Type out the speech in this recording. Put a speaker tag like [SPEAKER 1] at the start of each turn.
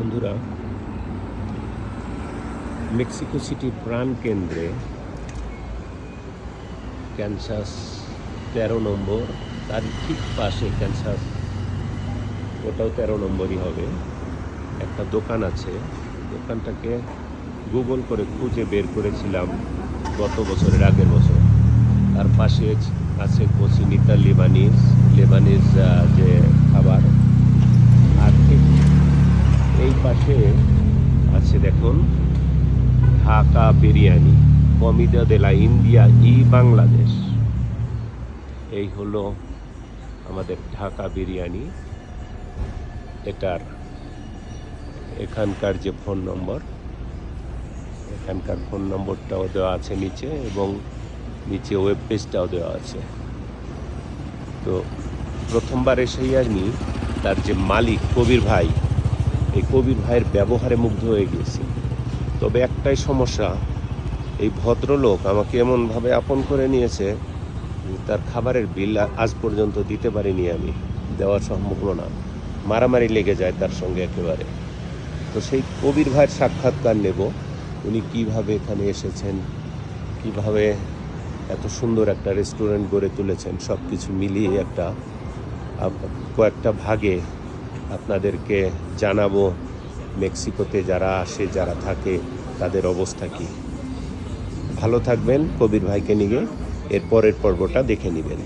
[SPEAKER 1] বন্ধুরা, মেক্সিকো সিটির প্রাণকেন্দ্রে ক্যানসাস 13 নম্বর, তার ঠিক পাশে ক্যানসাস, ওটাও 13 নম্বরই হবে, একটা দোকান আছে। দোকানটাকে গুগল করে খুঁজে বের করেছিলাম গত বছরের আগের বছর। তার পাশে আছে কোচিনিতা লেবানিজ যে খাবার, আর ঠিক এই পাশে আছে দেখুন ঢাকা বিরিয়ানি, কমিদা দে লা ইন্ডিয়া বাংলাদেশ। এই হলো আমাদের ঢাকা বিরিয়ানি। এখানকার যে ফোন নম্বর, এখানকার ফোন নম্বরটাও দেওয়া আছে নিচে, এবং নিচে ওয়েব পেজটাও দেওয়া আছে। তো প্রথমবার এসেই আমি তার যে মালিক কবির ভাই, এই কবির ভাইয়ের ব্যবহারে মুগ্ধ হয়ে গেছি। তবে একটাই সমস্যা, এই ভদ্রলোক আমাকে এমনভাবে আপন করে নিয়েছে, তার খাবারের বিল আজ পর্যন্ত দিতে পারিনি, আমি দেওয়া সম্ভব না, মারামারি লেগে যায় তার সঙ্গে একেবারে। তো সেই কবির ভাইয়ের সাক্ষাৎকার নেব, উনি কিভাবে এখানে এসেছেন, কিভাবে এত সুন্দর একটা রেস্টুরেন্ট গড়ে তুলেছেন, সব কিছু মিলিয়ে কয়েকটা ভাগে আপনাদেরকে জানাবো। মেক্সিকোতে যারা আসে, যারা থাকে, তাদের অবস্থা কী। ভালো থাকবেন, কবির ভাইকে নিয়ে এর পরের পর্বটা দেখে নেবেন।